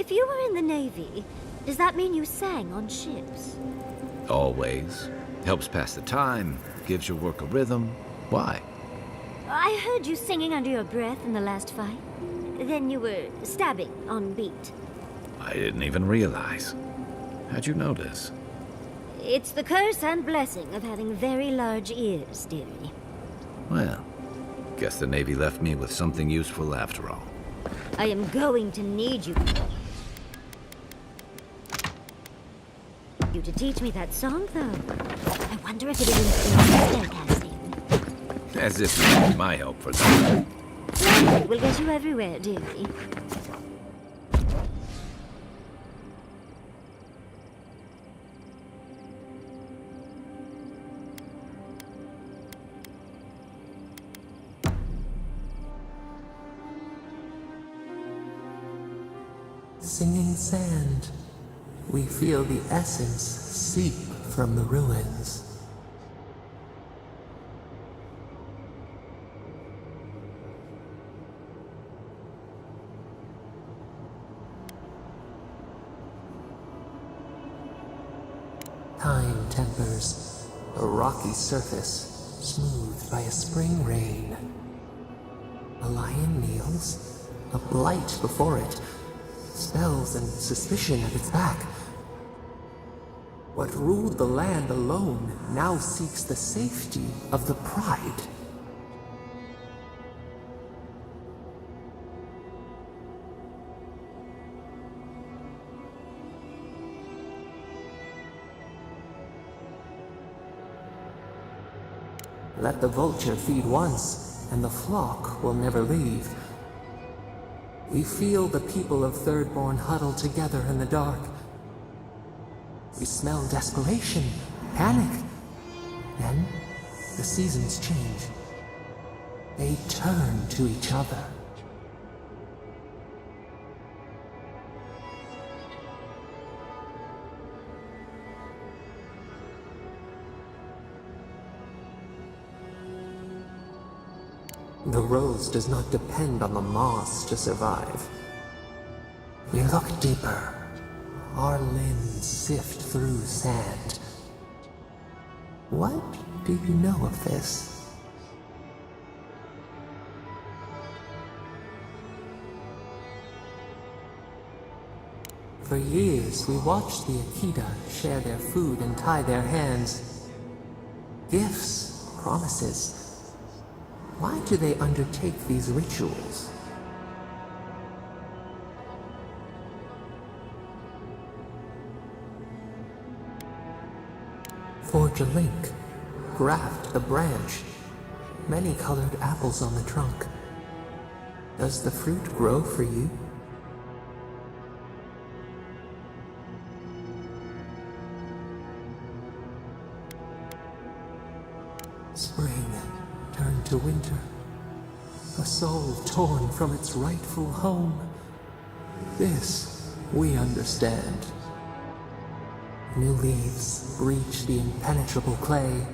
If you were in the Navy, does that mean you sang on ships? Always. Helps pass the time, gives your work a rhythm. Why? I heard you singing under your breath in the last fight. Then you were stabbing on beat. I didn't even realize. How'd you notice? It's the curse and blessing of having very large ears, dearie. Well, guess the Navy left me with something useful after all. I am going to need you to teach me that song, though. I wonder if it is spellcasting. As if you need my help for that. Language will get you everywhere, dearie. Singing sand, we feel the essence seep from the ruins. Time tempers a rocky surface smoothed by a spring rain. A lion kneels, a blight before it, spells and suspicion at its back. What ruled the land alone now seeks the safety of the pride. Let the vulture feed once, and the flock will never leave. We feel the people of Thirdborn huddle together in the dark. We smell desperation, panic. Then, the seasons change. They turn to each other. The rose does not depend on the moss to survive. We look deeper. Our limbs sift through sand. What do you know of this? For years, we watched the Akita share their food and tie their hands. Gifts, promises. Why do they undertake these rituals? Forge a link. Graft a branch. Many-colored apples on the trunk. Does the fruit grow for you? Spring turned to winter. A soul torn from its rightful home. This we understand. New leaves breach the impenetrable clay.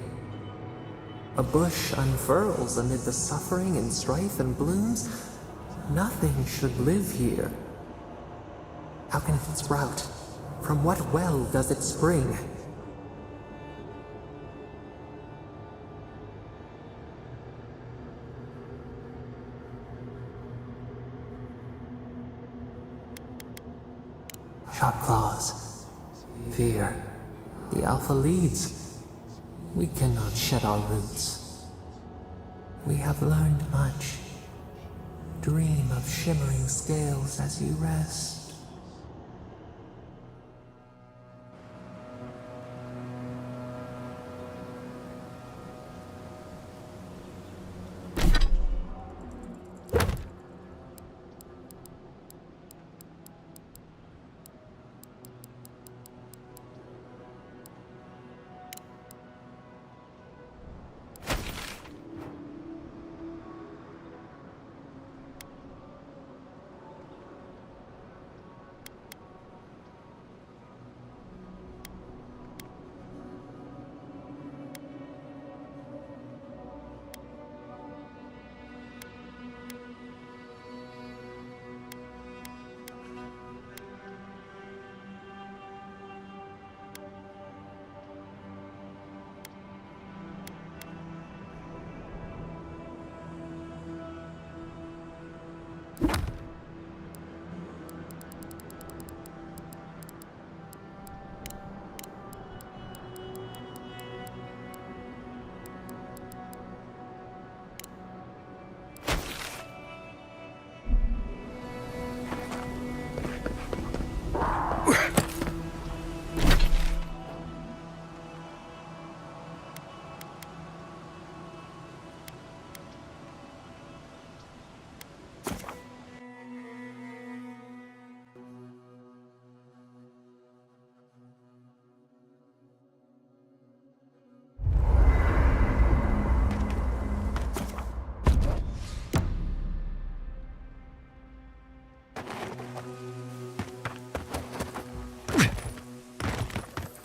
A bush unfurls amid the suffering and strife and blooms. Nothing should live here. How can it sprout? From what well does it spring? Sharp claws. Fear. The Alpha leads. We cannot shed our roots. We have learned much. Dream of shimmering scales as you rest.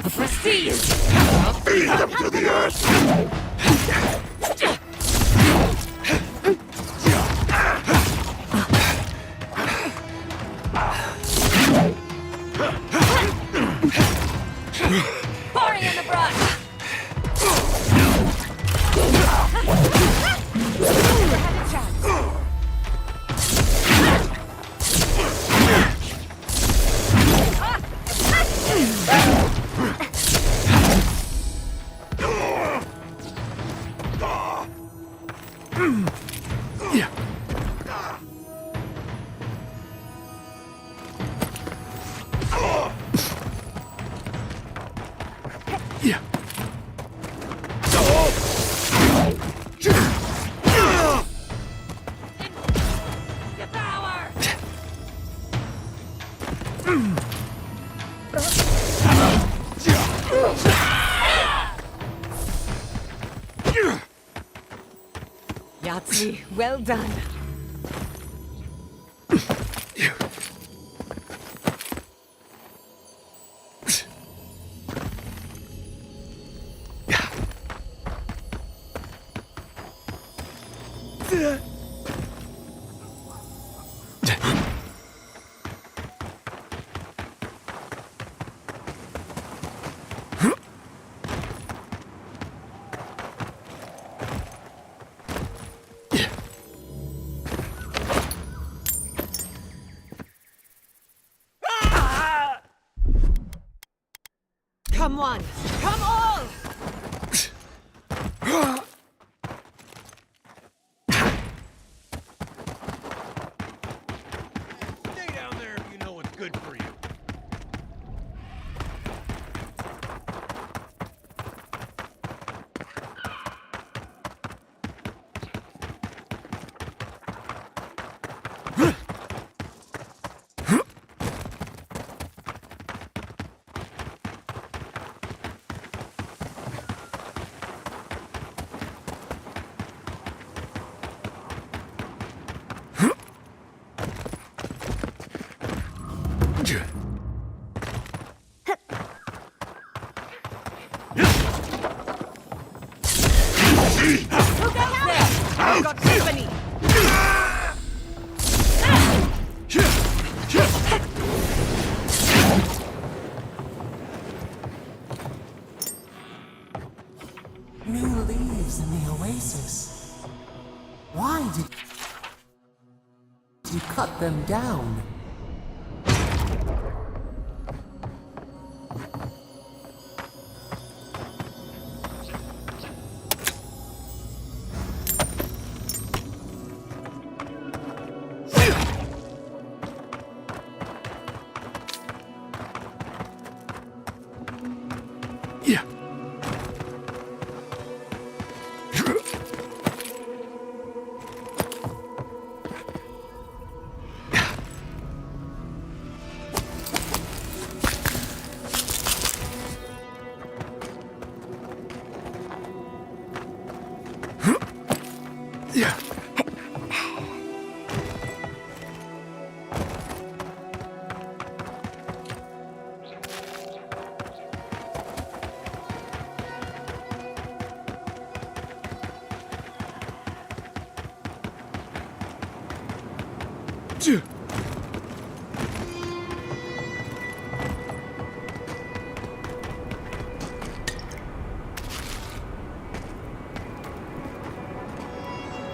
Prestige! Beat them to the earth! Pouring in the brush! Devour! Yahtzee, well done. Come one, come all! Stay down there if you know what's good for you. I've got company! New leaves in the oasis. Why did you cut them down?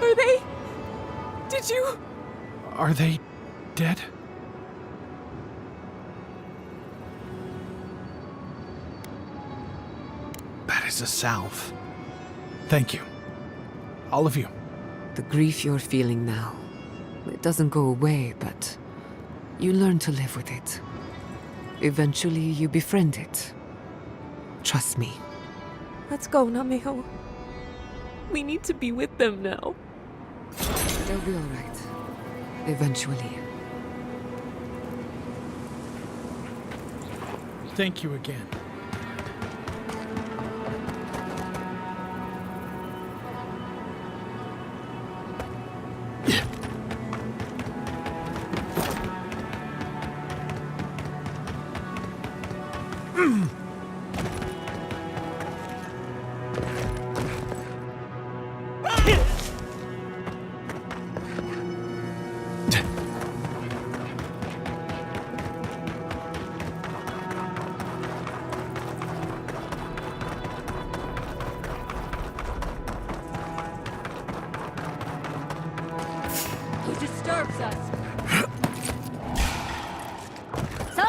Are they? Did you? Are they dead? That is a salve. Thank you. All of you. The grief you're feeling now, it doesn't go away, but you learn to live with it. Eventually, you befriend it. Trust me. Let's go, Nameho. We need to be with them now. They'll be all right. Eventually. Thank you again.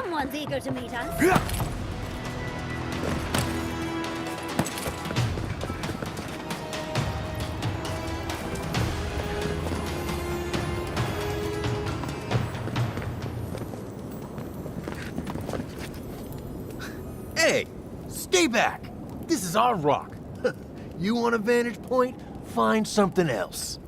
Someone's eager to meet us. Hey, stay back. This is our rock. You want a vantage point? Find something else.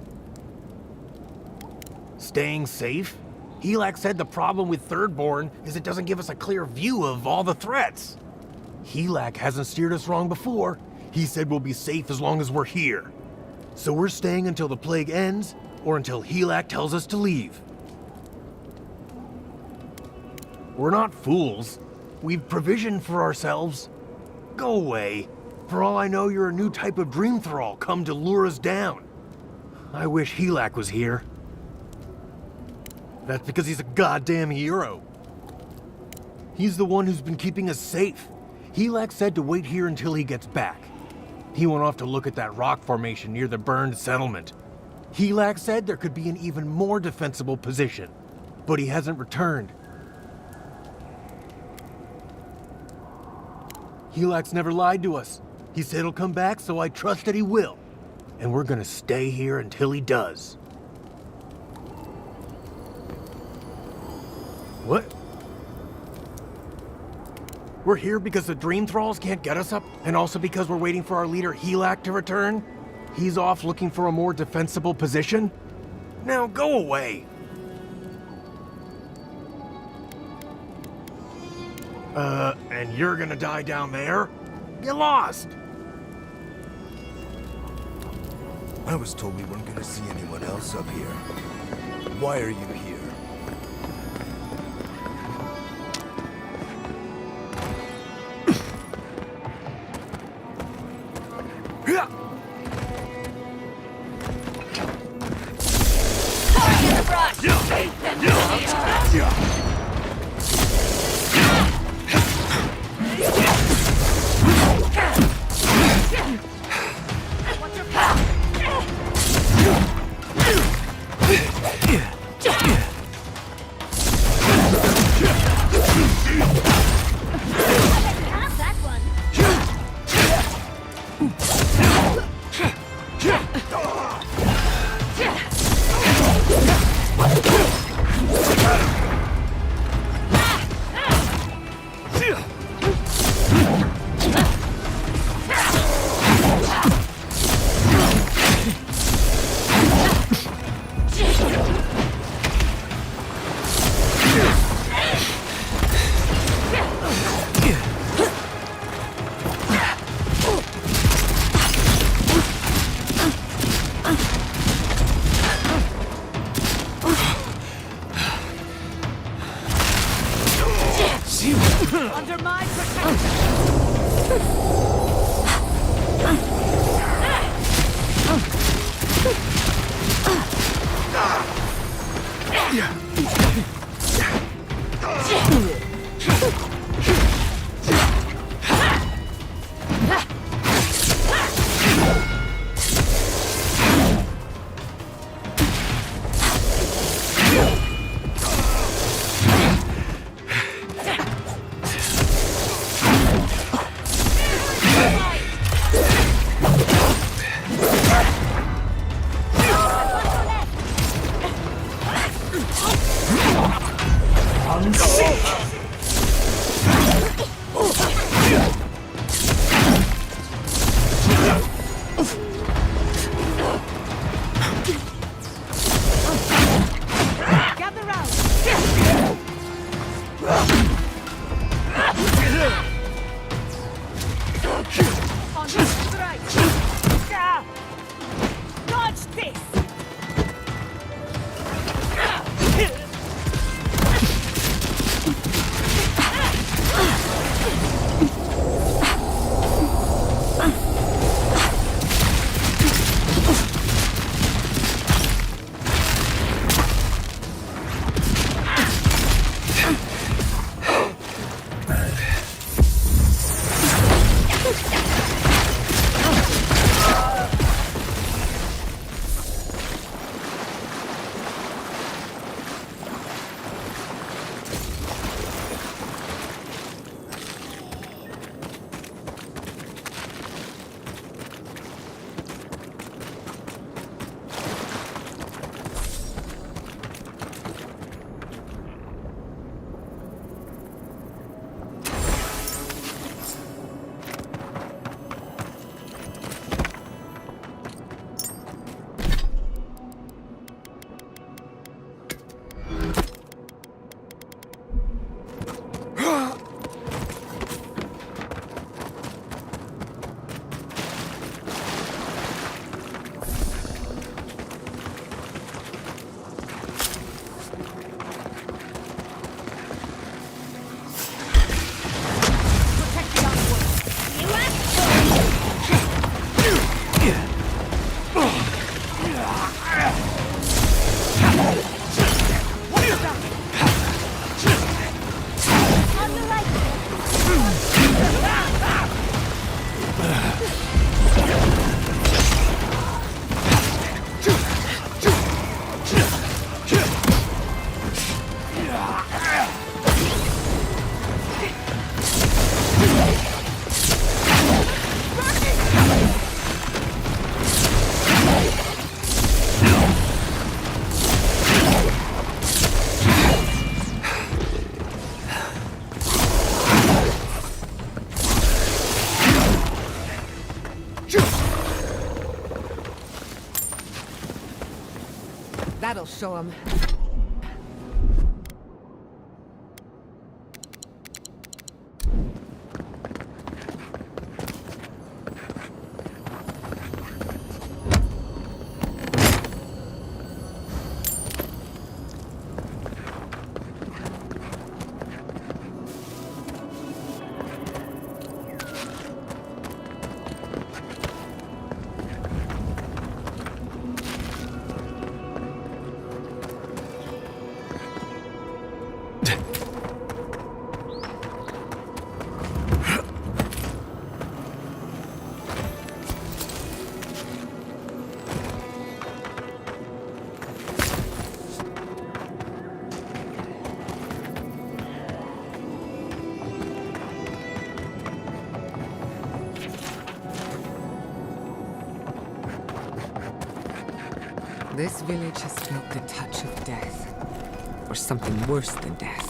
Staying safe? Helak said the problem with Thirdborn is it doesn't give us a clear view of all the threats. Helak hasn't steered us wrong before. He said we'll be safe as long as we're here. So we're staying until the plague ends, or until Helak tells us to leave. We're not fools. We've provisioned for ourselves. Go away. For all I know, you're a new type of dream thrall come to lure us down. I wish Helak was here. That's because he's a goddamn hero. He's the one who's been keeping us safe. Helak said to wait here until he gets back. He went off to look at that rock formation near the burned settlement. Helak said there could be an even more defensible position, but he hasn't returned. Helak's never lied to us. He said he'll come back, so I trust that he will. And we're gonna stay here until he does. What? We're here because the Dream Thralls can't get us up, and also because we're waiting for our leader Helak to return? He's off looking for a more defensible position? Now go away! And you're gonna die down there? Get lost! I was told we weren't gonna see anyone else up here. Why are you here? Under my protection! That'll show him. This village has felt the touch of death. Or something worse than death.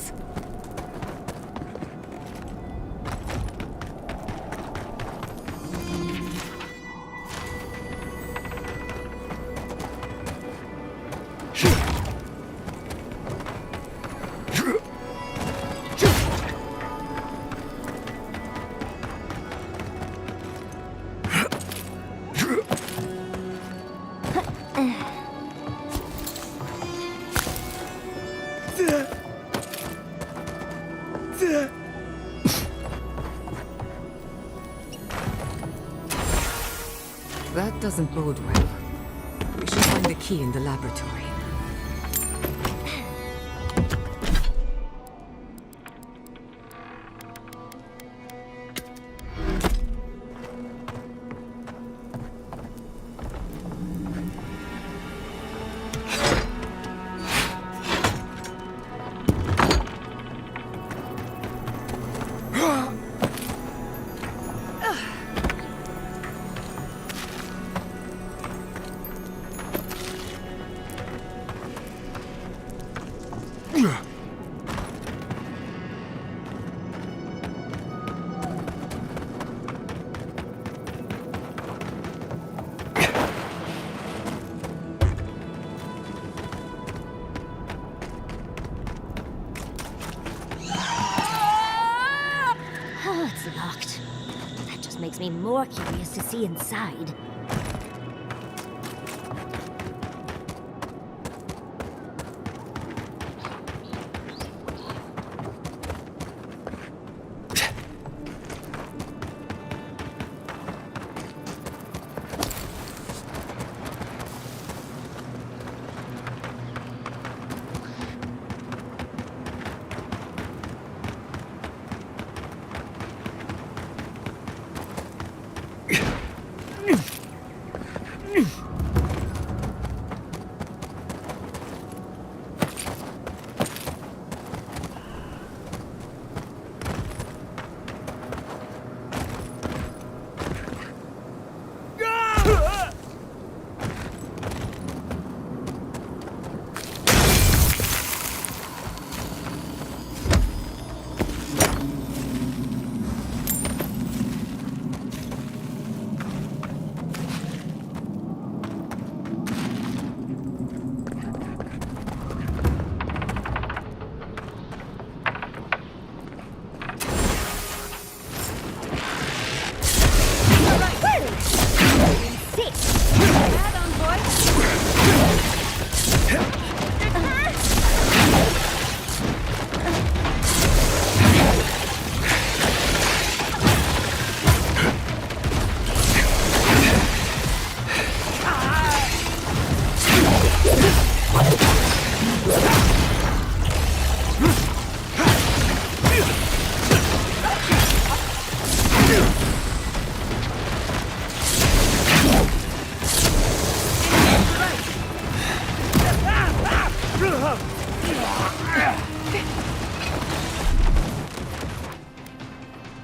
That doesn't bode well. We should find the key in the laboratory. Oh, it's locked. That just makes me more curious to see inside.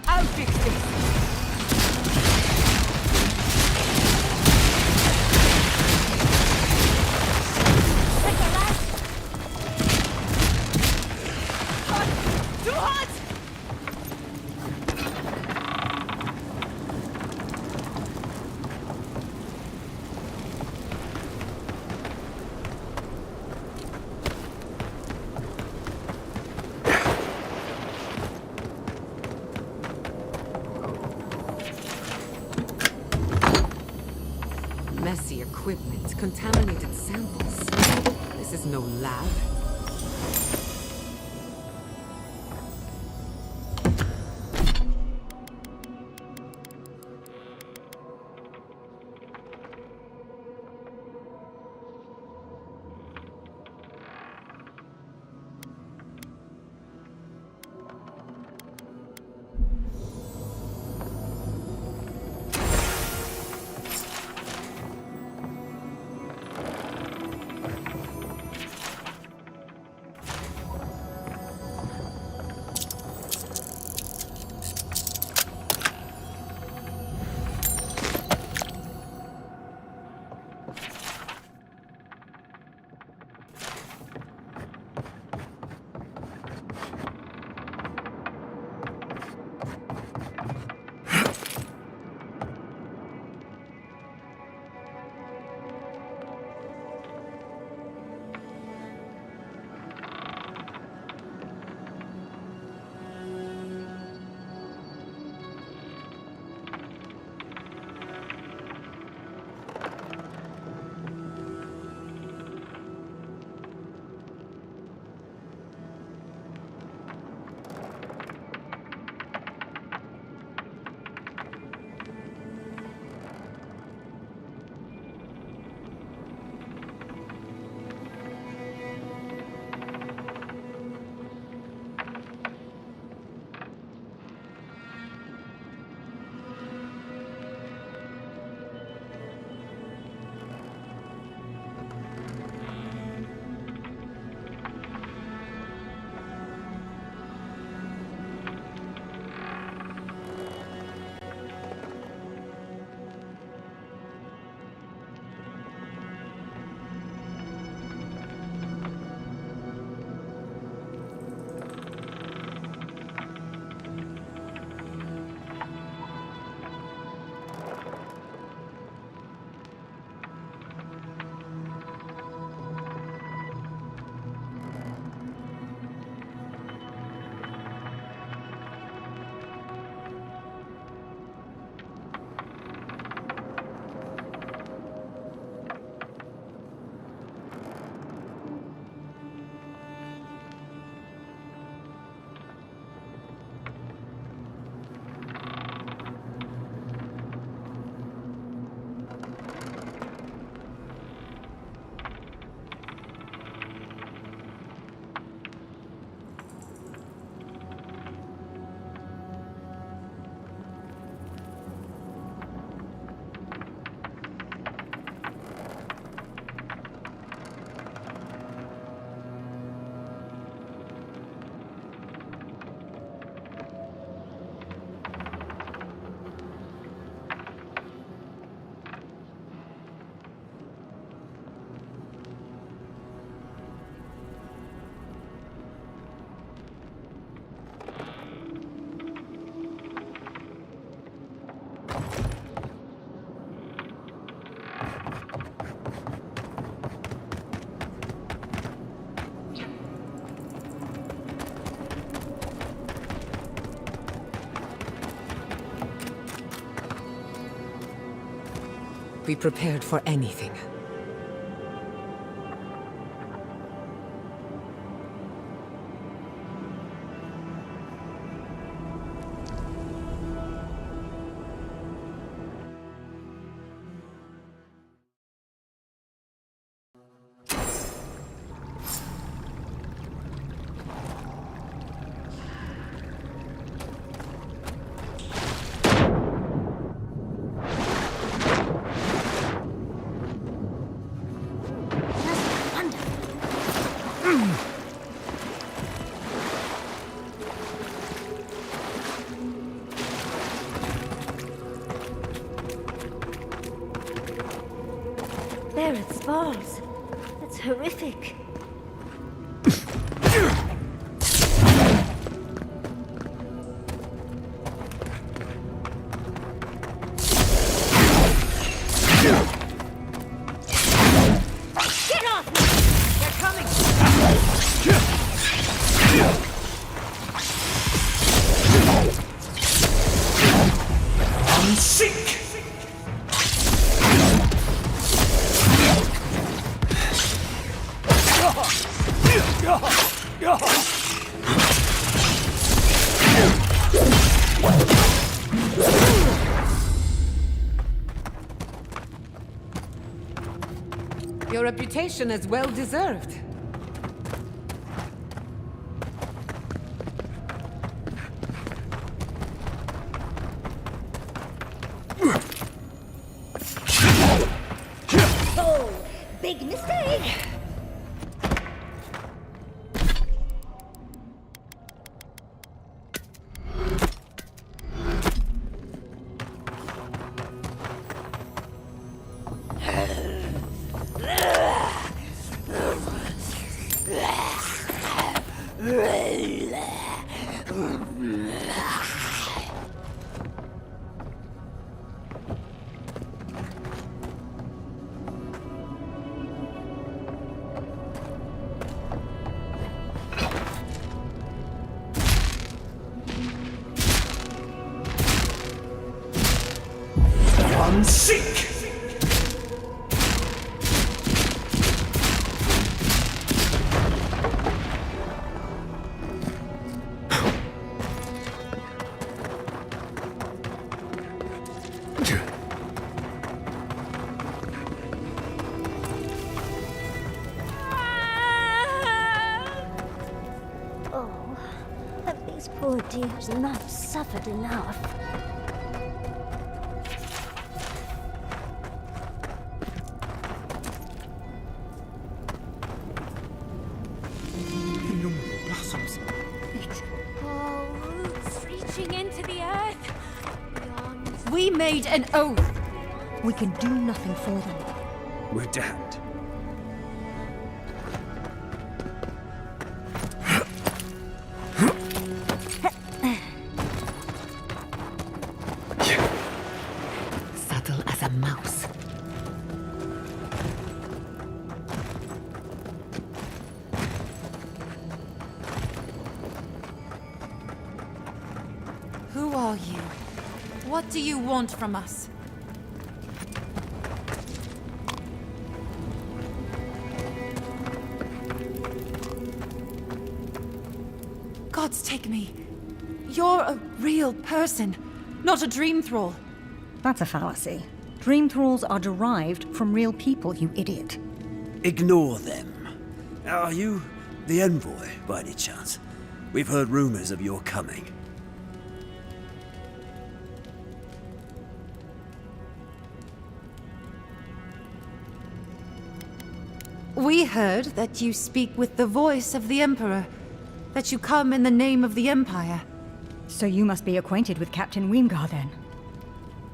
I'll fix this. Too hot! equipment, contaminated samples. This is no lab. Be prepared for anything. There it falls. That's horrific. Get off me! They're coming! Seek! Your reputation is well deserved. Oh, big mistake! Seek! Oh, have these poor dears not suffered enough? Into the earth. Beyond. We made an oath. We can do nothing for them. We're damned. Subtle as a mouse. Who are you? What do you want from us? Gods take me. You're a real person, not a dream thrall. That's a fallacy. Dream thralls are derived from real people, you idiot. Ignore them. Are you the envoy, by any chance? We've heard rumors of your coming. We heard that you speak with the voice of the Emperor, that you come in the name of the Empire. So you must be acquainted with Captain Weemgar, then.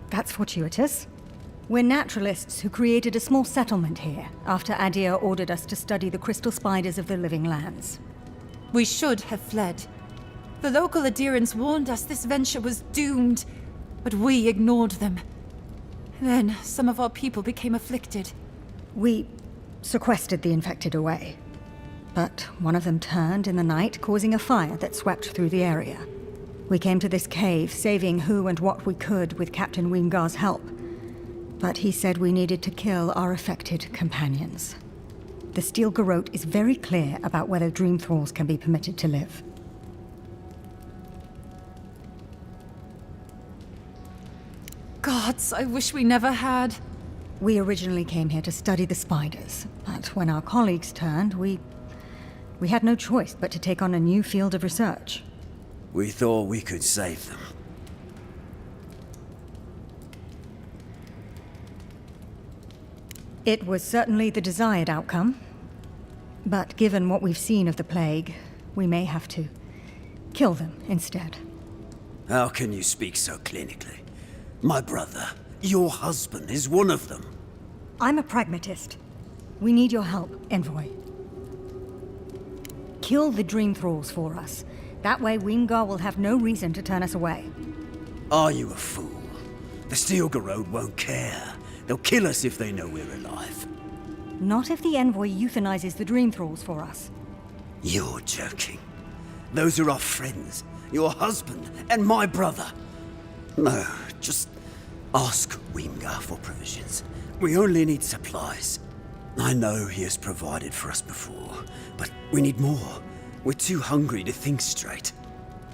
That's fortuitous. We're naturalists who created a small settlement here after Adir ordered us to study the crystal spiders of the living lands. We should have fled. The local adherents warned us this venture was doomed, but we ignored them. Then some of our people became afflicted. We sequestered the infected away. But one of them turned in the night, causing a fire that swept through the area. We came to this cave, saving who and what we could with Captain Weemgar's help. But he said we needed to kill our affected companions. The Steel Garrote is very clear about whether Dream Thralls can be permitted to live. Gods, I wish we never had. We originally came here to study the spiders, but when our colleagues turned, we had no choice but to take on a new field of research. We thought we could save them. It was certainly the desired outcome. But given what we've seen of the plague, we may have to kill them instead. How can you speak so clinically? My brother, your husband, is one of them. I'm a pragmatist. We need your help, Envoy. Kill the Dream Thralls for us. That way Weemgar will have no reason to turn us away. Are you a fool? The Steel Garrote won't care. They'll kill us if they know we're alive. Not if the Envoy euthanizes the Dream Thralls for us. You're joking. Those are our friends, your husband, and my brother. No, just ask Weemgar for provisions. We only need supplies. I know he has provided for us before, but we need more. We're too hungry to think straight.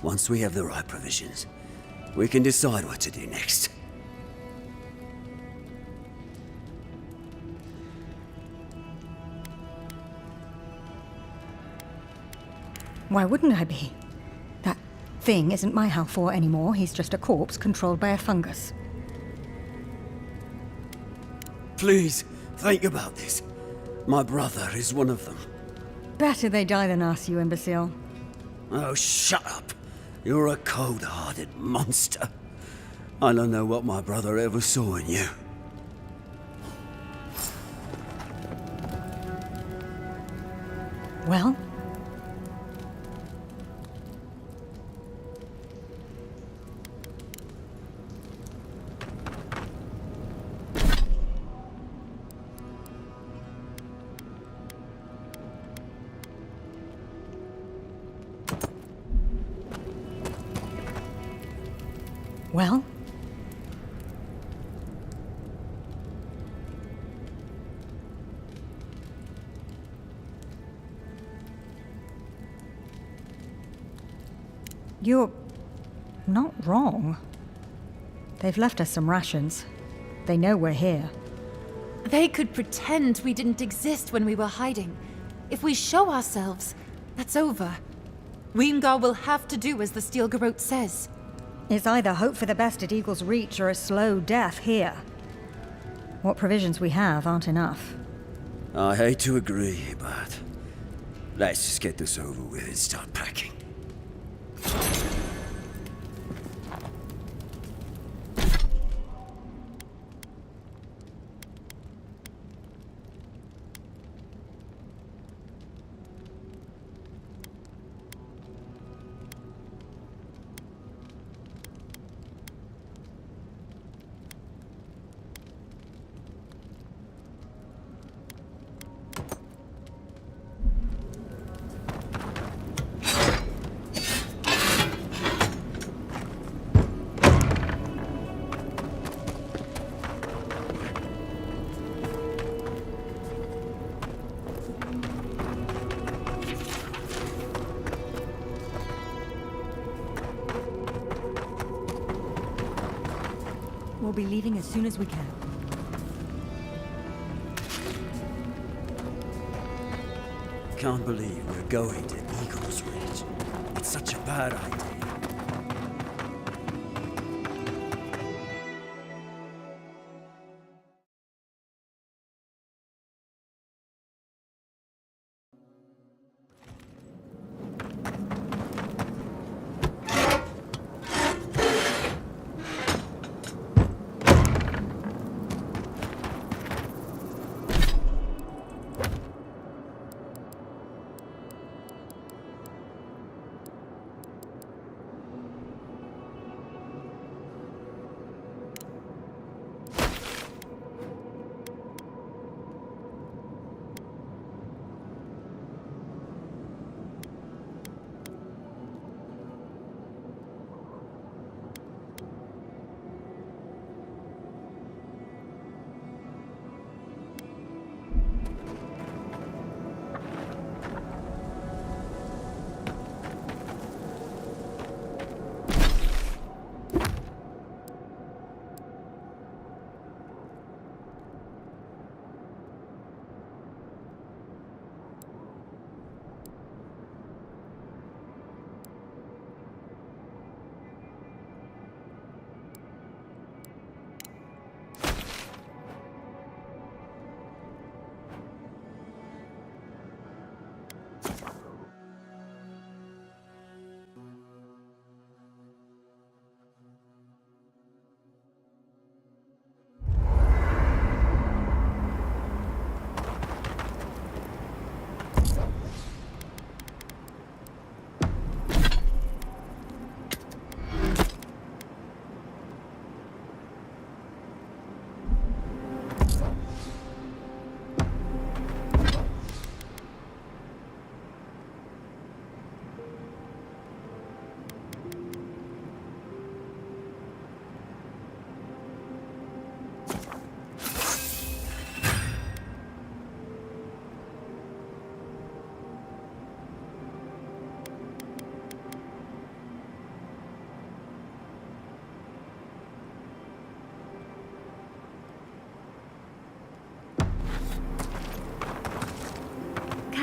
Once we have the right provisions, we can decide what to do next. Why wouldn't I be? That thing isn't my Halfor anymore. He's just a corpse controlled by a fungus. Please, think about this. My brother is one of them. Better they die than us, you imbecile. Oh, shut up. You're a cold-hearted monster. I don't know what my brother ever saw in you. Well? Well? You're not wrong. They've left us some rations. They know we're here. They could pretend we didn't exist when we were hiding. If we show ourselves, that's over. Weimgar will have to do as the Steel Garrote says. It's either hope for the best at Eagle's Reach or a slow death here. What provisions we have aren't enough. I hate to agree, but let's just get this over with and start packing. We'll be leaving as soon as we can. Can't believe we're going to Eagle's Reach. It's such a bad idea.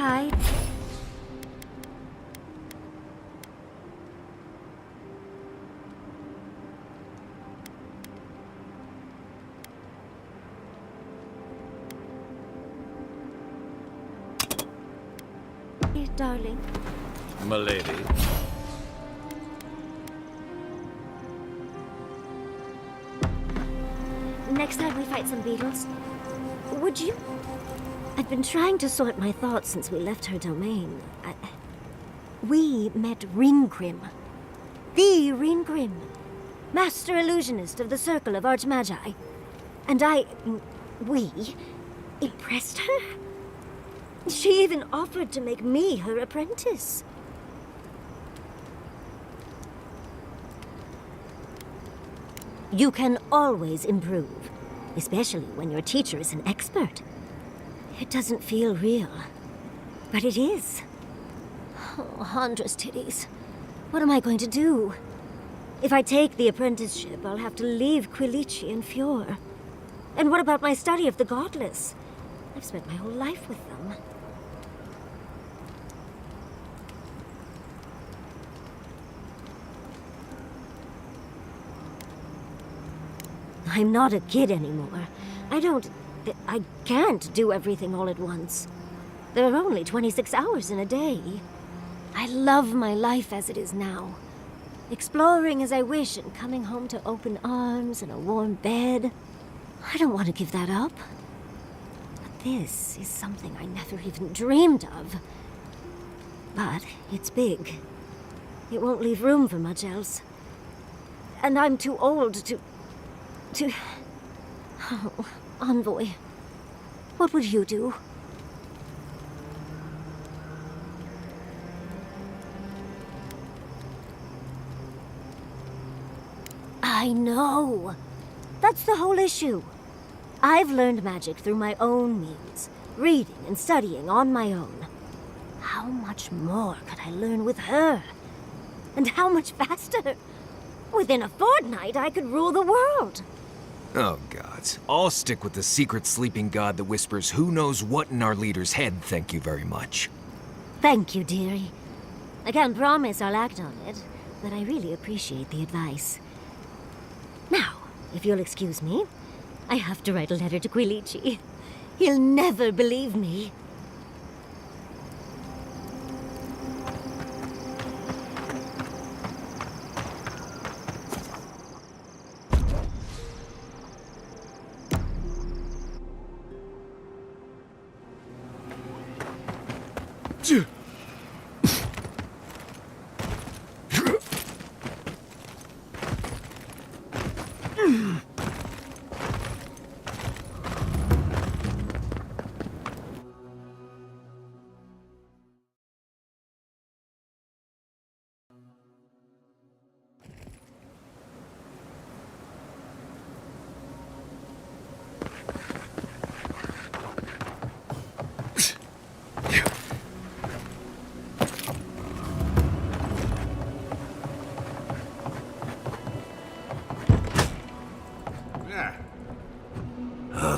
Hi. Hey, darling. Milady. Next time we fight some beetles, would you? I've been trying to sort my thoughts since we left her domain. We met Ringrim. The Ringrim. Master illusionist of the Circle of Archmagi. And we impressed her. She even offered to make me her apprentice. You can always improve, especially when your teacher is an expert. It doesn't feel real, but it is. Oh, Handra's titties. What am I going to do? If I take the apprenticeship, I'll have to leave Quilici and Fjord. And what about my study of the Godless? I've spent my whole life with them. I'm not a kid anymore. I can't do everything all at once. There are only 26 hours in a day. I love my life as it is now. Exploring as I wish and coming home to open arms and a warm bed. I don't want to give that up. But this is something I never even dreamed of. But it's big. It won't leave room for much else. And I'm too old to... Oh, Envoy. What would you do? I know. That's the whole issue. I've learned magic through my own means, reading and studying on my own. How much more could I learn with her? And how much faster? Within a fortnight, I could rule the world. Oh, gods. I'll stick with the secret sleeping god that whispers who knows what in our leader's head, thank you very much. Thank you, dearie. I can't promise I'll act on it, but I really appreciate the advice. Now, if you'll excuse me, I have to write a letter to Quilici. He'll never believe me.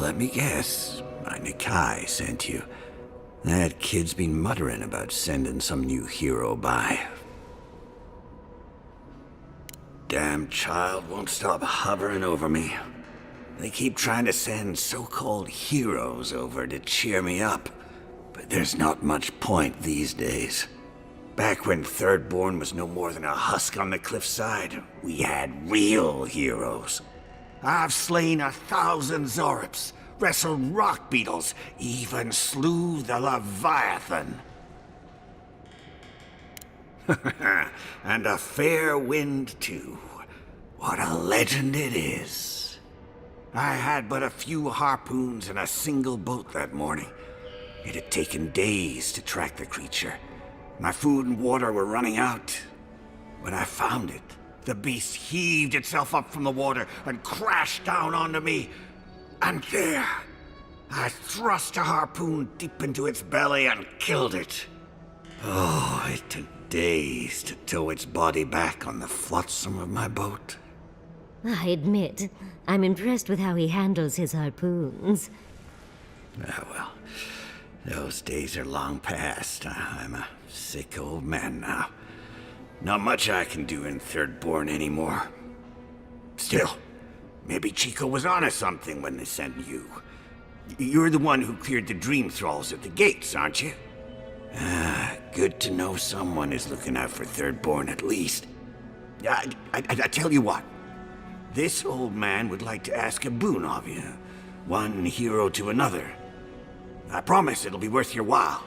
Let me guess. My Nikai sent you. That kid's been muttering about sending some new hero by. Damn child won't stop hovering over me. They keep trying to send so-called heroes over to cheer me up, but there's not much point these days. Back when Thirdborn was no more than a husk on the cliffside, we had real heroes. I've slain 1,000 Zorips, wrestled rock beetles, even slew the Leviathan. And a fair wind, too. What a legend it is. I had but a few harpoons and a single boat that morning. It had taken days to track the creature. My food and water were running out. When I found it, the beast heaved itself up from the water and crashed down onto me. And there, I thrust a harpoon deep into its belly and killed it. Oh, it took days to tow its body back on the flotsam of my boat. I admit, I'm impressed with how he handles his harpoons. Ah, well, Those days are long past. I'm a sick old man now. Not much I can do in Thirdborn anymore. Still, maybe Chico was onto something when they sent you. You're the one who cleared the dream thralls at the gates, aren't you? Good to know someone is looking out for Thirdborn at least. I tell you what. This old man would like to ask a boon of you. One hero to another. I promise it'll be worth your while.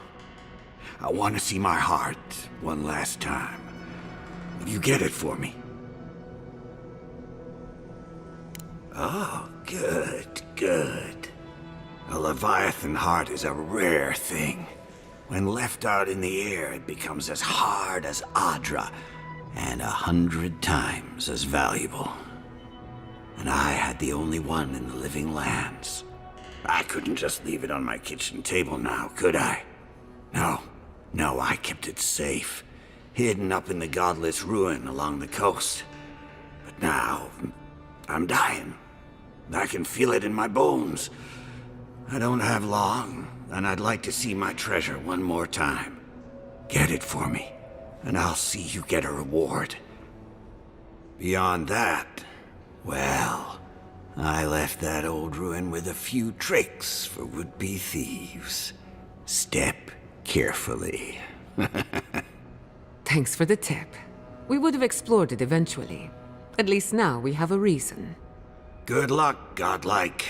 I want to see my heart one last time. Will you get it for me? Oh, good, good. A Leviathan heart is a rare thing. When left out in the air, it becomes as hard as Adra, and 100 times as valuable. And I had the only one in the living lands. I couldn't just leave it on my kitchen table now, could I? No, I kept it safe, hidden up in the godless ruin along the coast. But now, I'm dying. I can feel it in my bones. I don't have long, and I'd like to see my treasure one more time. Get it for me, and I'll see you get a reward. Beyond that, well, I left that old ruin with a few tricks for would-be thieves. Step carefully. Thanks for the tip. We would have explored it eventually. At least now we have a reason. Good luck, godlike.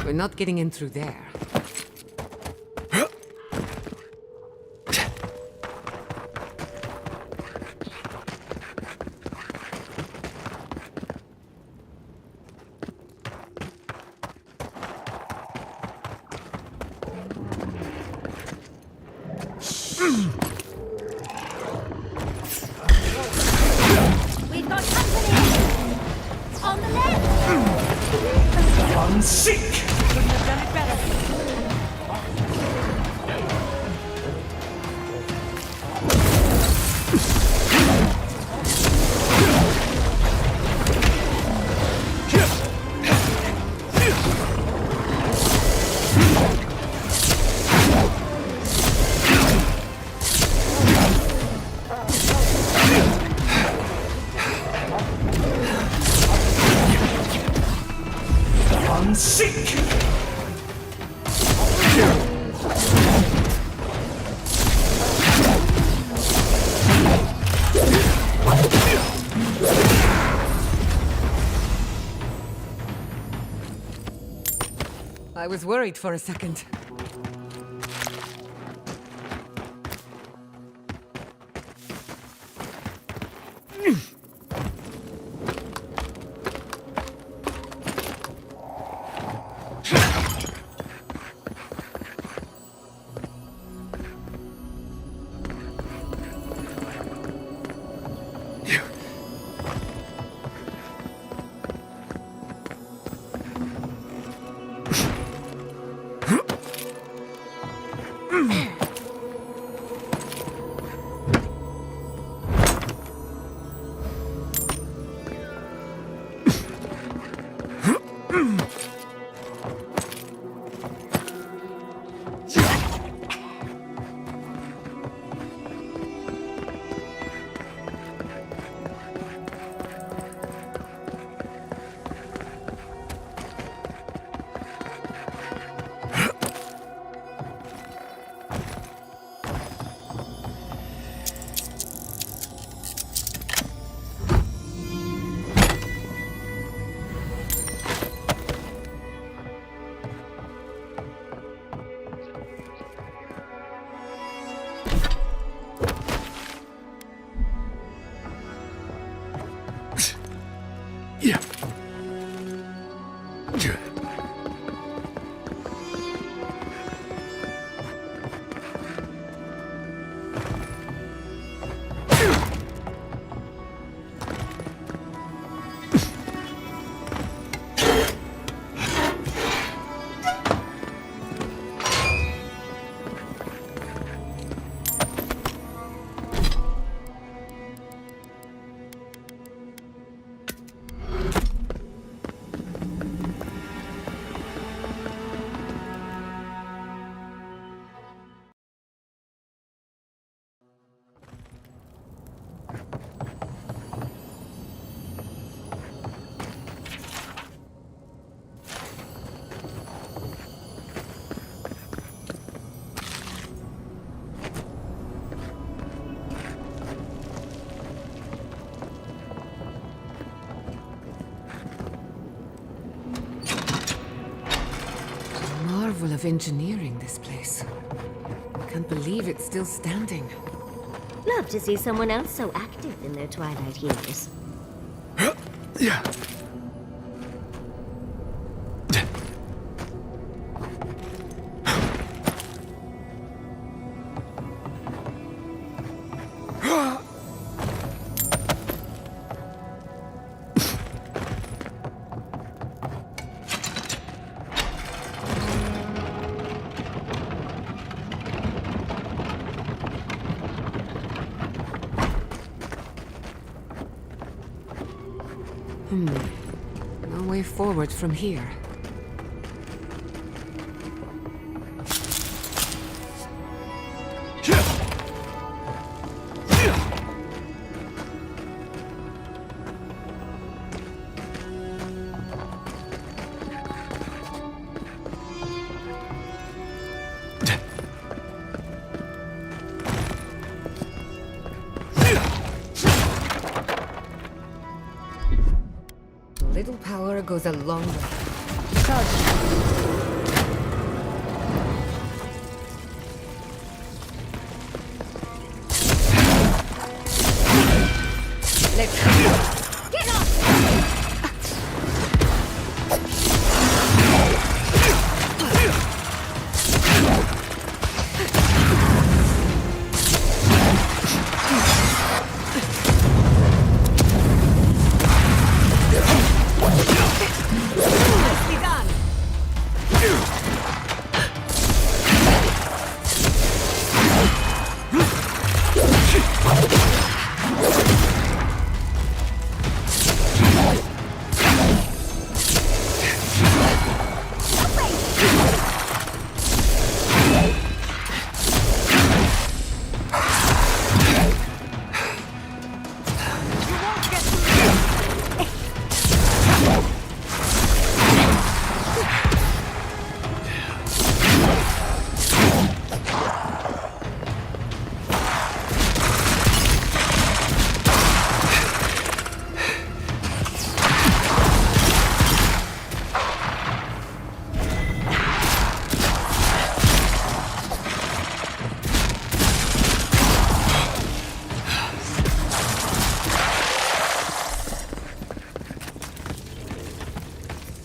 We're not getting in through there. We've got company! On the left! I'm sick! Couldn't have done it better. I'm sick! I was worried for a second. marvel of engineering, this place. I can't believe it's still standing. Love to see someone else so active in their twilight years. Yeah. No way forward from here. Little power goes a long way. Let's go. Get off! Nicely done!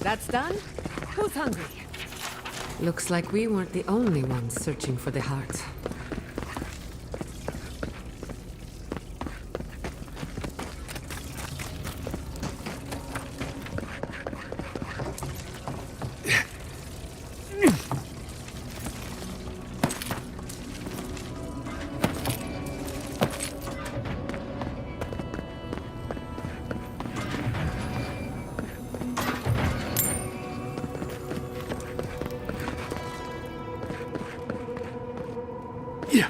That's done? Who's hungry? Looks like we weren't the only ones searching for the heart. Yeah.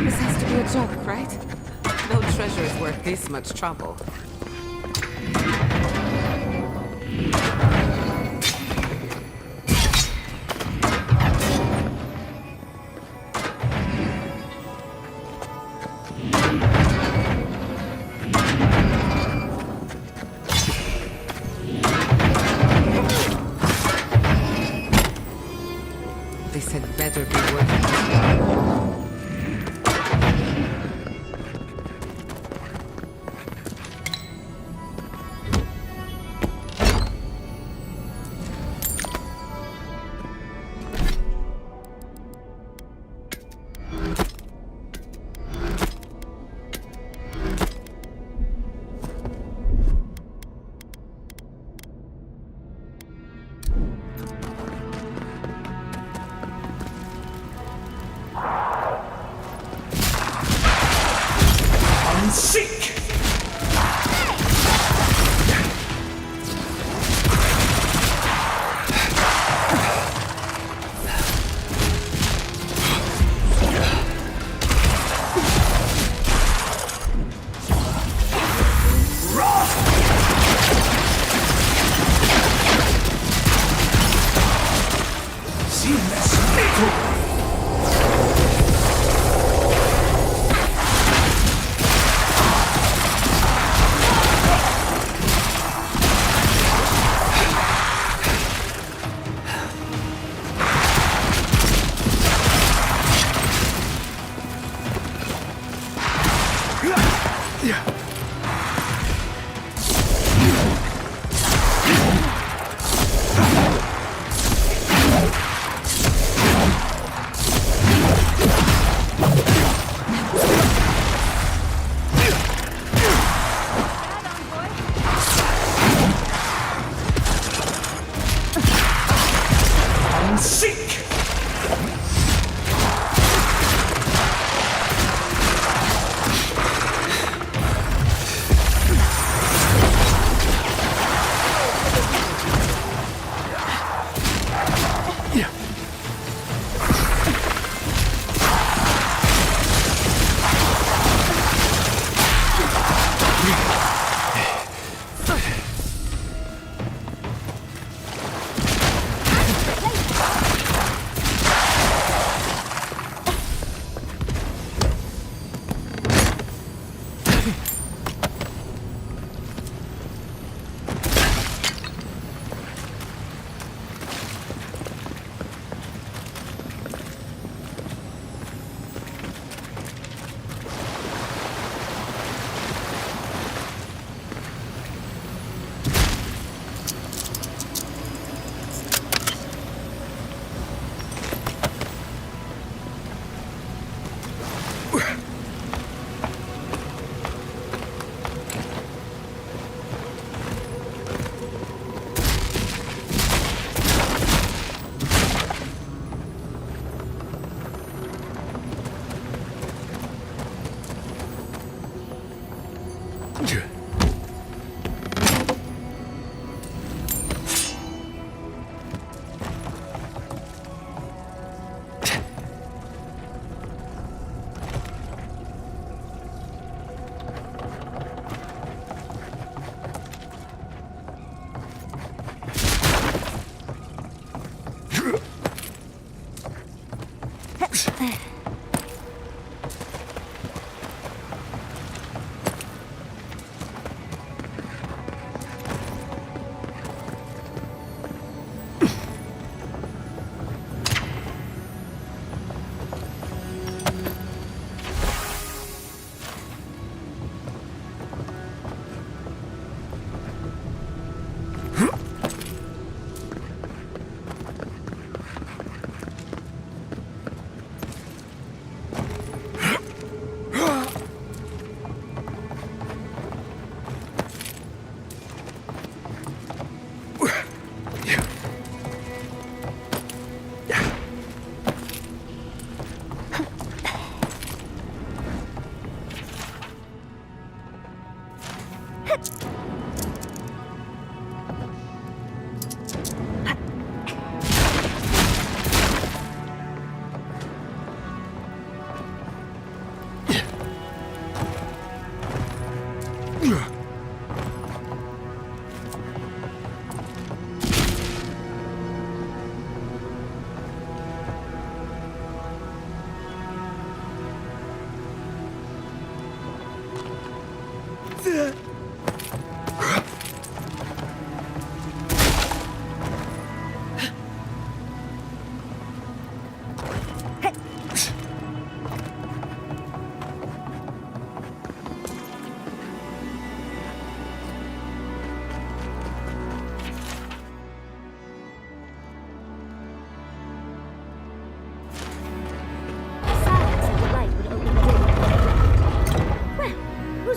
This has to be a joke, right? No treasure is worth this much trouble. This had better be worth it.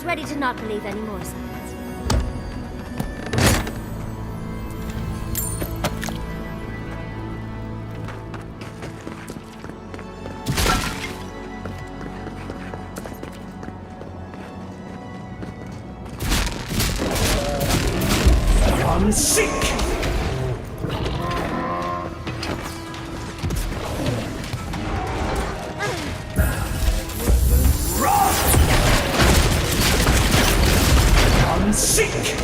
Ready to not believe any more science. Come seek! Seek!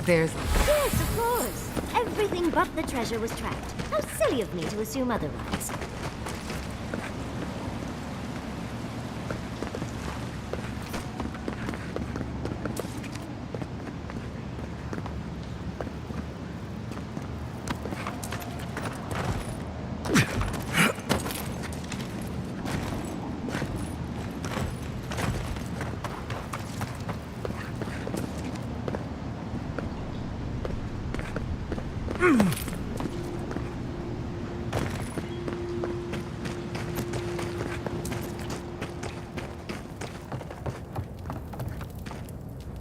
there's... Yes, of course. Everything but the treasure was tracked. How silly of me to assume otherwise.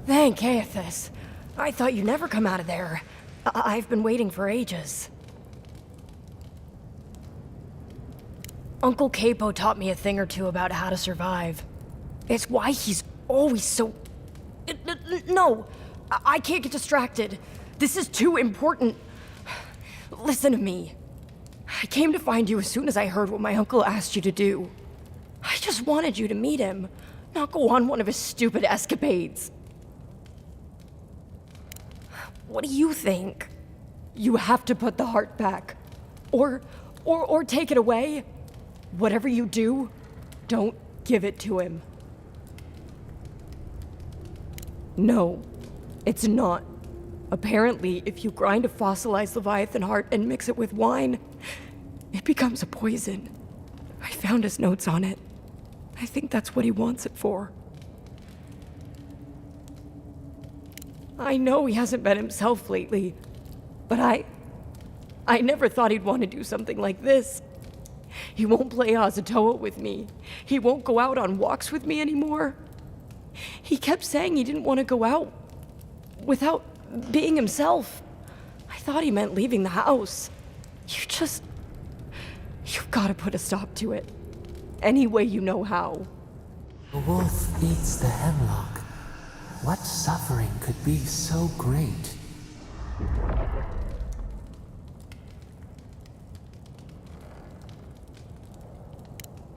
Thank Aethys. I thought you'd never come out of there. I've been waiting for ages. Uncle Capo taught me a thing or two about how to survive. It's why he's always so... No! I can't get distracted. This is too important. Listen to me. I came to find you as soon as I heard what my uncle asked you to do. I just wanted you to meet him, not go on one of his stupid escapades. What do you think? You have to put the heart back. Or take it away. Whatever you do, don't give it to him. No, it's not. Apparently, if you grind a fossilized Leviathan heart and mix it with wine, it becomes a poison. I found his notes on it. I think that's what he wants it for. I know he hasn't been himself lately, but I never thought he'd want to do something like this. He won't play Azatoa with me. He won't go out on walks with me anymore. He kept saying he didn't want to go out without being himself. I thought he meant leaving the house. You've got to put a stop to it. Any way you know how. The wolf eats the hemlock. What suffering could be so great?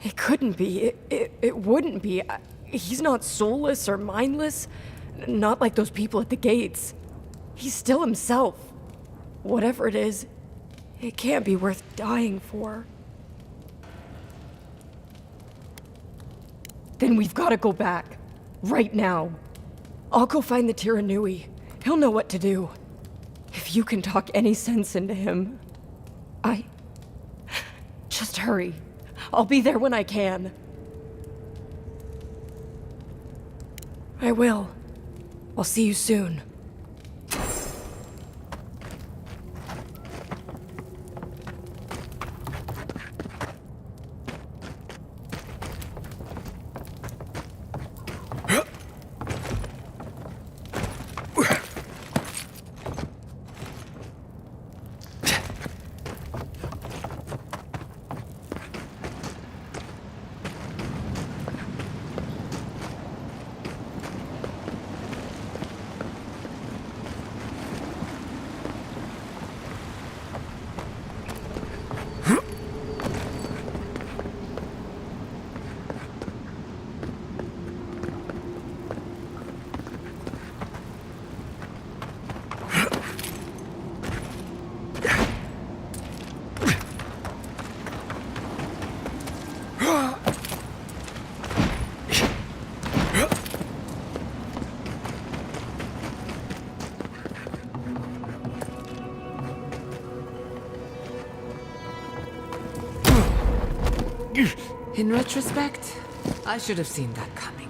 It couldn't be. It wouldn't be. He's not soulless or mindless. Not like those people at the gates. He's still himself. Whatever it is, it can't be worth dying for. Then we've got to go back. Right now. I'll go find the Tiranui. He'll know what to do. If you can talk any sense into him, Just hurry. I'll be there when I can. I will. I'll see you soon. In retrospect, I should have seen that coming.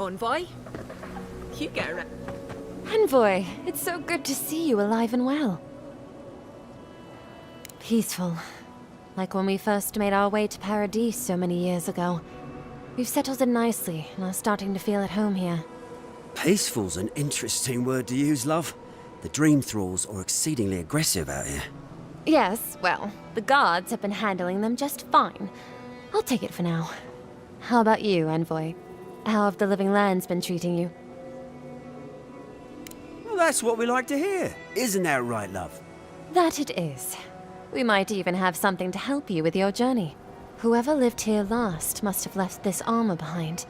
Envoy? You get around. Envoy, it's so good to see you alive and well. Peaceful. Like when we first made our way to Paradise so many years ago. We've settled in nicely and are starting to feel at home here. Peaceful's an interesting word to use, love. The dream thralls are exceedingly aggressive out here. Yes, well, the guards have been handling them just fine. I'll take it for now. How about you, Envoy? How have the living lands been treating you? Well, that's what we like to hear. Isn't that right, love? That it is. We might even have something to help you with your journey. Whoever lived here last must have left this armor behind.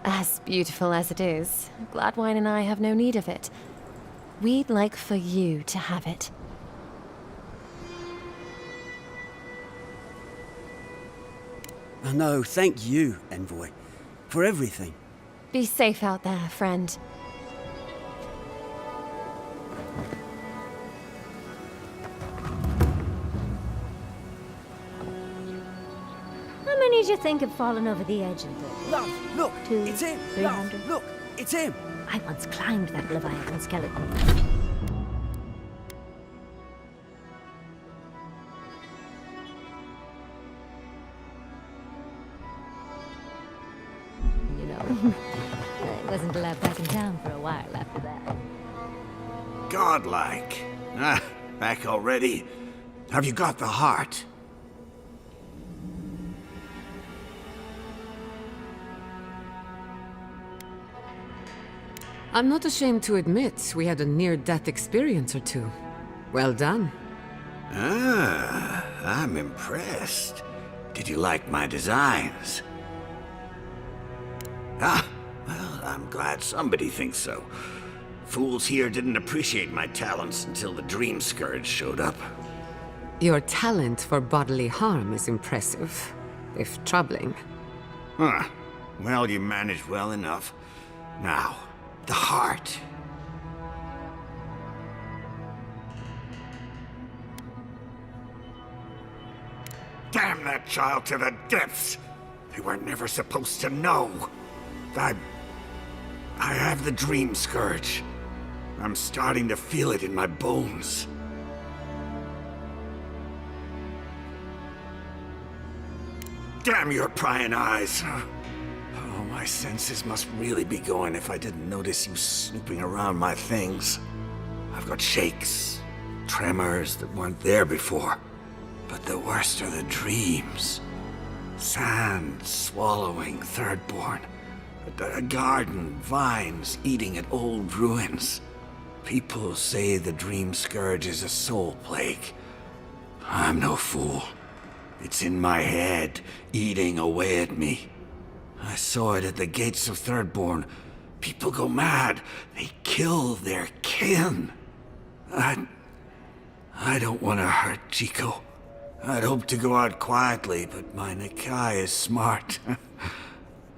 As beautiful as it is, Gladwine and I have no need of it. We'd like for you to have it. No, thank you, Envoy, for everything. Be safe out there, friend. How many do you think have fallen over the edge of the... Love, look, 200, it's him. 300? Love, look, it's him. I once climbed that Leviathan skeleton. You know, I wasn't allowed back in town for a while after that. Godlike. Ah, back already? Have you got the heart? I'm not ashamed to admit we had a near-death experience or two. Well done. Ah, I'm impressed. Did you like my designs? Ah, well, I'm glad somebody thinks so. Fools here didn't appreciate my talents until the Dream Scourge showed up. Your talent for bodily harm is impressive, if troubling. Huh. Well, you managed well enough. Now, the heart. Damn that child to the depths! They were never supposed to know. I have the Dream Scourge. I'm starting to feel it in my bones. Damn your prying eyes! Oh, my senses must really be going if I didn't notice you snooping around my things. I've got shakes, tremors that weren't there before. But the worst are the dreams. Sand swallowing Thirdborn. A garden, vines eating at old ruins. People say the Dream Scourge is a soul plague. I'm no fool. It's in my head, eating away at me. I saw it at the gates of Thirdborn. People go mad. They kill their kin. I don't want to hurt Chico. I'd hoped to go out quietly, but my Nakai is smart.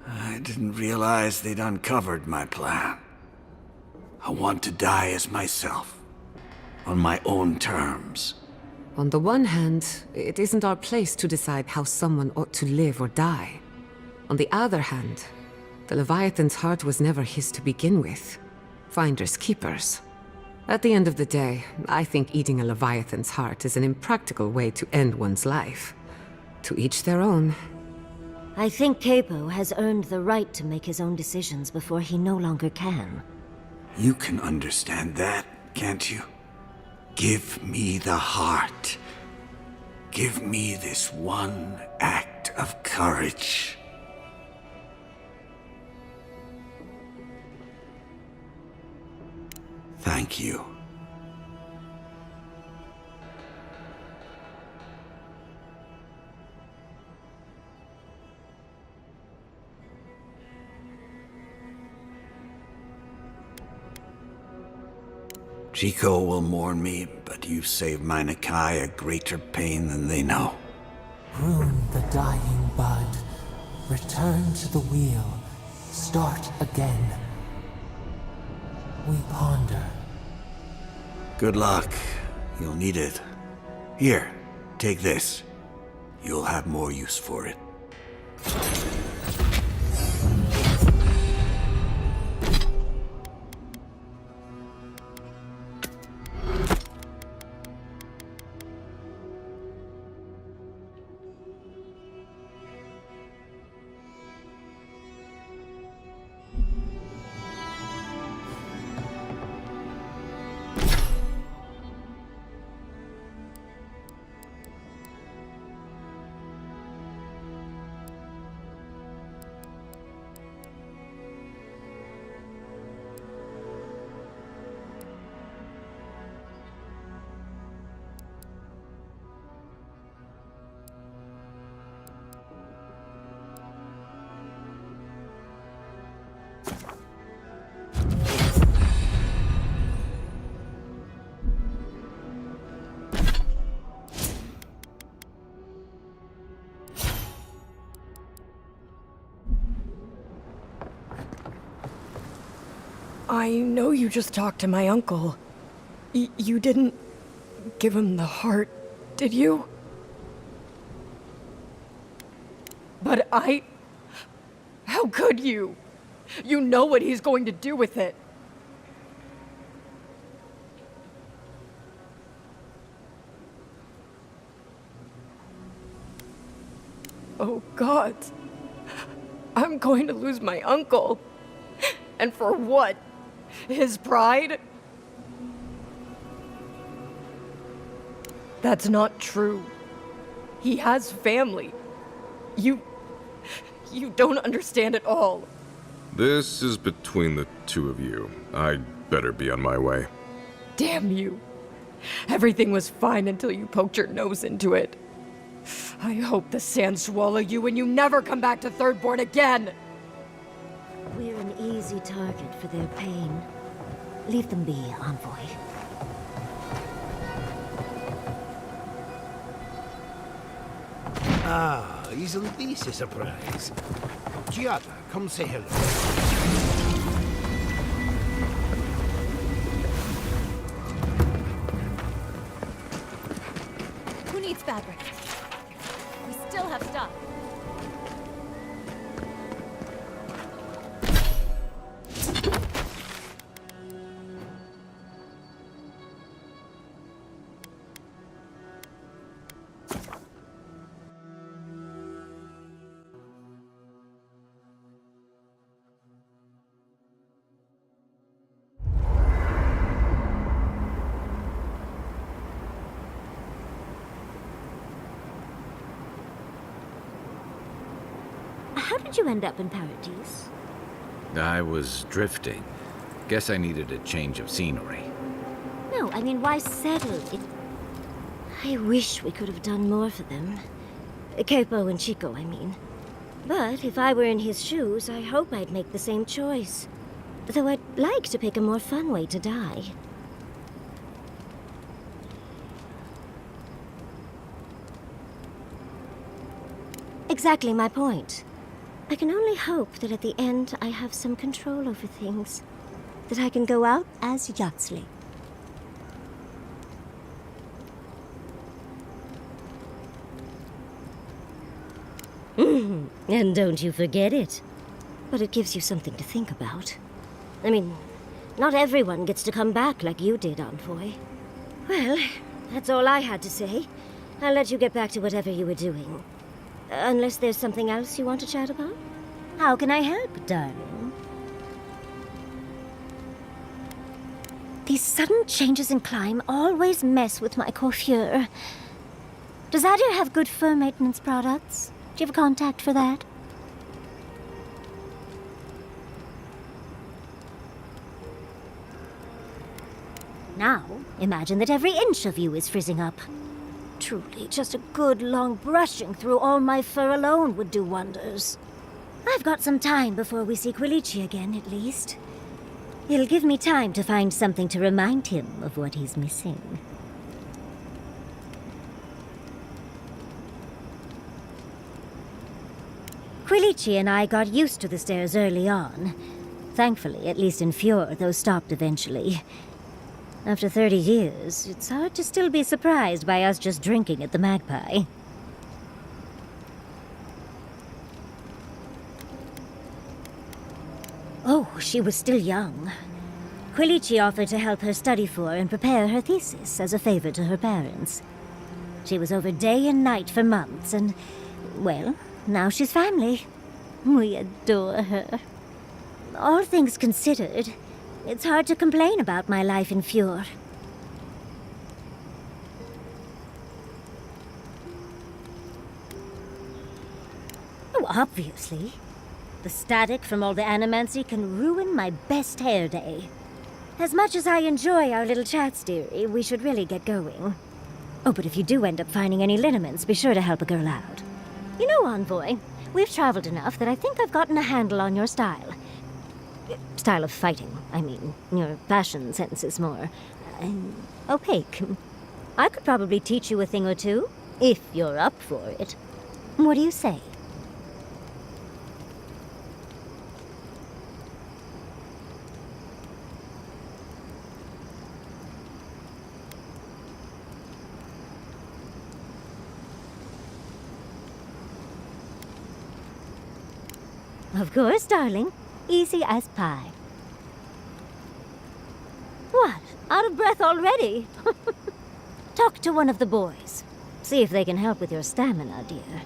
I didn't realize they'd uncovered my plan. I want to die as myself, on my own terms. On the one hand, it isn't our place to decide how someone ought to live or die. On the other hand, the Leviathan's heart was never his to begin with. Finders keepers. At the end of the day, I think eating a Leviathan's heart is an impractical way to end one's life. To each their own. I think Capo has earned the right to make his own decisions before he no longer can. You can understand that, can't you? Give me the heart. Give me this one act of courage. Thank you. Chico will mourn me, but you've saved my Nakai a greater pain than they know. Prune the dying bud. Return to the wheel. Start again. We ponder. Good luck. You'll need it. Here, take this. You'll have more use for it. I know you just talked to my uncle. You didn't give him the heart, did you? But how could you? You know what he's going to do with it. Oh, God. I'm going to lose my uncle. And for what? His pride? That's not true. He has family. You don't understand at all. This is between the two of you. I'd better be on my way. Damn you. Everything was fine until you poked your nose into it. I hope the sand swallow you and you never come back to Thirdborn again! We're an easy target for their pain. Leave them be, Envoy. Ah, isn't this a surprise? Giada, come say hello. Who needs fabric? We still have stuff. How did you end up in Paradise? I was drifting. Guess I needed a change of scenery. No, I mean, why settle? I wish we could have done more for them. Capo and Chico, I mean. But if I were in his shoes, I hope I'd make the same choice. Though I'd like to pick a more fun way to die. Exactly my point. I can only hope that at the end I have some control over things. That I can go out as Yatsley. And don't you forget it. But it gives you something to think about. I mean, not everyone gets to come back like you did, Envoy. Well, that's all I had to say. I'll let you get back to whatever you were doing. Unless there's something else you want to chat about? How can I help, darling? These sudden changes in climate always mess with my coiffure. Does Adir have good fur maintenance products? Do you have a contact for that? Now, imagine that every inch of you is frizzing up. Truly, just a good long brushing through all my fur alone would do wonders. I've got some time before we see Quilici again, at least. It'll give me time to find something to remind him of what he's missing. Quilici and I got used to the stairs early on. Thankfully, at least in Fjord, those stopped eventually. After 30 years, it's hard to still be surprised by us just drinking at the Magpie. Oh, she was still young. Quilici offered to help her study for and prepare her thesis as a favor to her parents. She was over day and night for months, and, well, now she's family. We adore her. All things considered, it's hard to complain about my life in Fjord. Oh, obviously. The static from all the animancy can ruin my best hair day. As much as I enjoy our little chats, dearie, we should really get going. Oh, but if you do end up finding any liniments, be sure to help a girl out. You know, Envoy, we've traveled enough that I think I've gotten a handle on your style. Style of fighting, I mean. Your fashion sense is more opaque. I could probably teach you a thing or two, if you're up for it. What do you say? Of course, darling. Easy as pie. What? Out of breath already? Talk to one of the boys. See if they can help with your stamina, dear.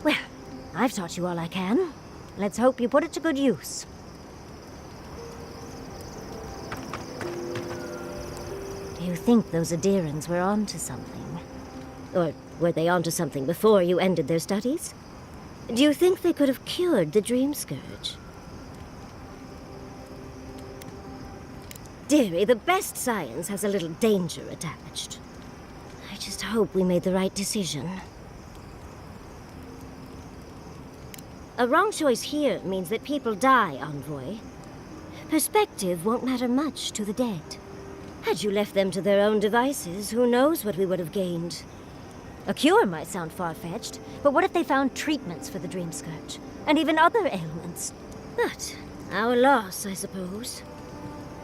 Well, I've taught you all I can. Let's hope you put it to good use. Do you think those Adirans were onto something? Or were they onto something before you ended their studies? Do you think they could have cured the Dream Scourge? Dearie, the best science has a little danger attached. I just hope we made the right decision. A wrong choice here means that people die, Envoy. Perspective won't matter much to the dead. Had you left them to their own devices, who knows what we would have gained? A cure might sound far-fetched, but what if they found treatments for the Dream Scourge? And even other ailments? But our loss, I suppose.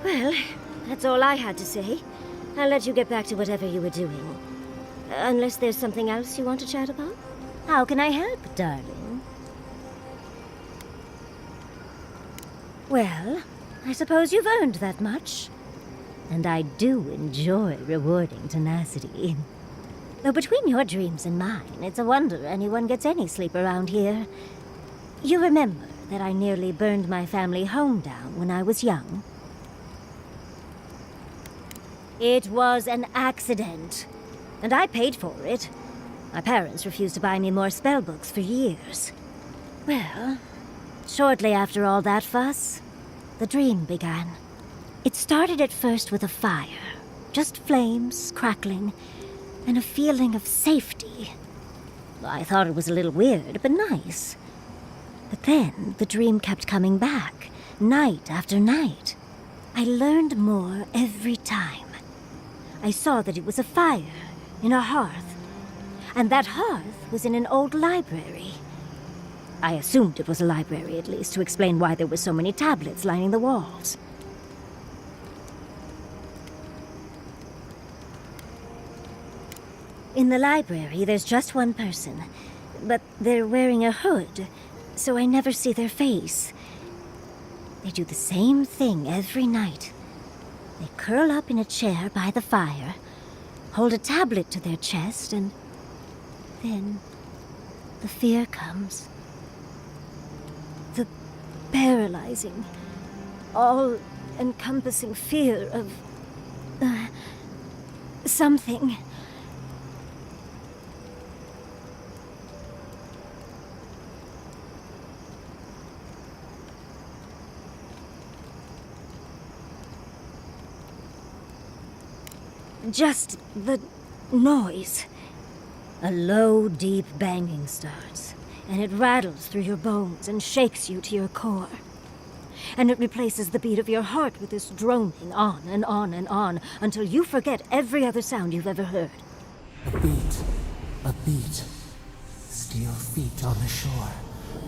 Well, that's all I had to say. I'll let you get back to whatever you were doing. Unless there's something else you want to chat about? How can I help, darling? Well, I suppose you've earned that much. And I do enjoy rewarding tenacity. Though between your dreams and mine, it's a wonder anyone gets any sleep around here. You remember that I nearly burned my family home down when I was young? It was an accident, and I paid for it. My parents refused to buy me more spellbooks for years. Well, shortly after all that fuss, the dream began. It started at first with a fire, just flames crackling, and a feeling of safety. I thought it was a little weird, but nice. But then the dream kept coming back, night after night. I learned more every time. I saw that it was a fire in a hearth, and that hearth was in an old library. I assumed it was a library, at least, to explain why there were so many tablets lining the walls. In the library, there's just one person, but they're wearing a hood, so I never see their face. They do the same thing every night. They curl up in a chair by the fire, hold a tablet to their chest, and then the fear comes. The paralyzing, all-encompassing fear of something. Just the noise. A low, deep banging starts, and it rattles through your bones and shakes you to your core. And it replaces the beat of your heart with this droning on and on and on until you forget every other sound you've ever heard. A beat. Steel feet on the shore.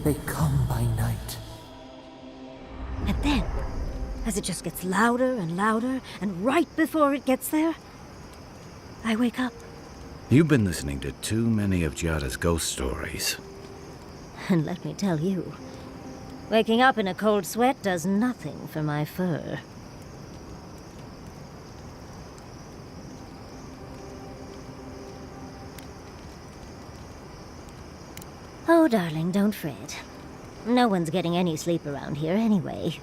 They come by night. And then, as it just gets louder and louder, and right before it gets there, I wake up. You've been listening to too many of Giada's ghost stories. And let me tell you, waking up in a cold sweat does nothing for my fur. Oh, darling, don't fret. No one's getting any sleep around here anyway.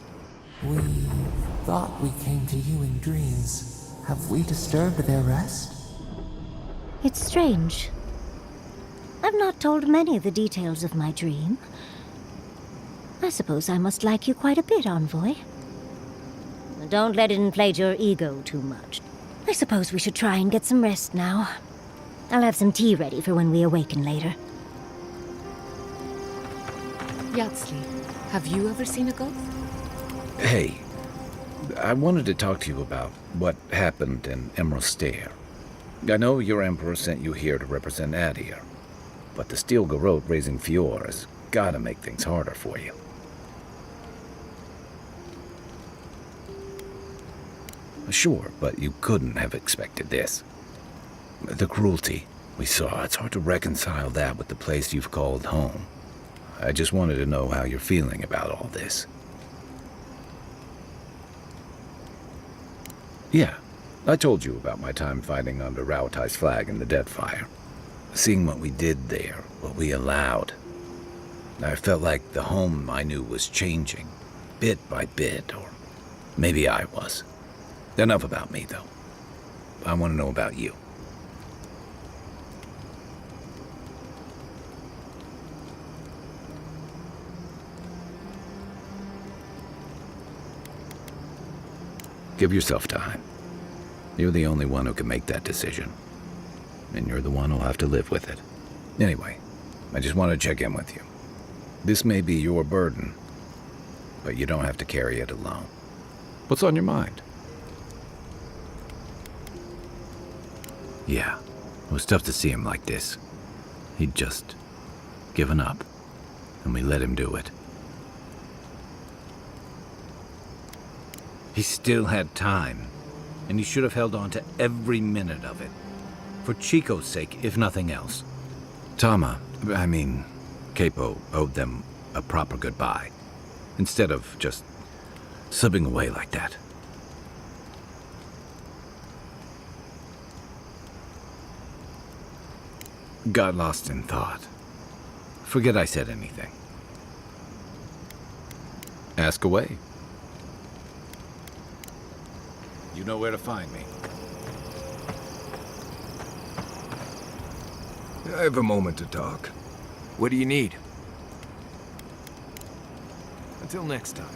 We thought we came to you in dreams. Have we disturbed their rest? It's strange. I've not told many of the details of my dream. I suppose I must like you quite a bit, Envoy. Don't let it inflate your ego too much. I suppose we should try and get some rest now. I'll have some tea ready for when we awaken later. Yatsley, have you ever seen a ghost? Hey, I wanted to talk to you about what happened in Emerald Stair. I know your Emperor sent you here to represent Adir, but the Steel Garrote raising Fior has gotta make things harder for you. Sure, but you couldn't have expected this. The cruelty we saw, it's hard to reconcile that with the place you've called home. I just wanted to know how you're feeling about all this. Yeah, I told you about my time fighting under Raotai's flag in the Deadfire. Seeing what we did there, what we allowed. I felt like the home I knew was changing, bit by bit, or maybe I was. Enough about me, though. I want to know about you. Give yourself time. You're the only one who can make that decision. And you're the one who'll have to live with it. Anyway, I just want to check in with you. This may be your burden, but you don't have to carry it alone. What's on your mind? Yeah, it was tough to see him like this. He'd just given up, and we let him do it. He still had time, and he should have held on to every minute of it. For Chico's sake, if nothing else. Capo owed them a proper goodbye, instead of just slipping away like that. Got lost in thought. Forget I said anything. Ask away. You know where to find me. I have a moment to talk. What do you need? Until next time.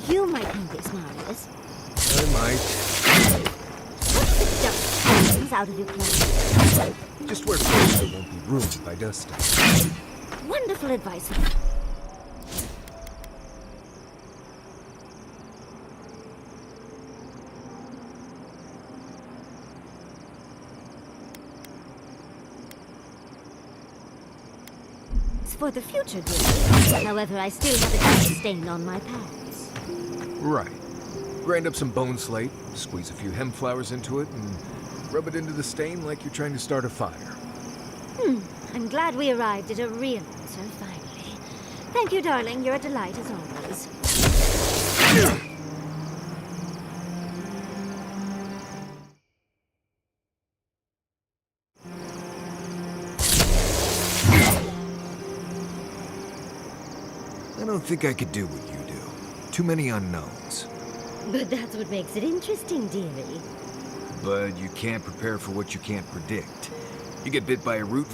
You might know this, Marius. I might. What's the dust comes out of your clothes? Just wear clothes that won't be ruined by dusting. Wonderful advice. It's for the future, dear. However, I still have a dust stain on my pants. Right. Grind up some bone slate, squeeze a few hemp flowers into it, and rub it into the stain like you're trying to start a fire. I'm glad we arrived at a real answer, finally. Thank you, darling. You're a delight as always. I don't think I could do what you do. Too many unknowns. But that's what makes it interesting, dearie. But you can't prepare for what you can't predict. You get bit by a root,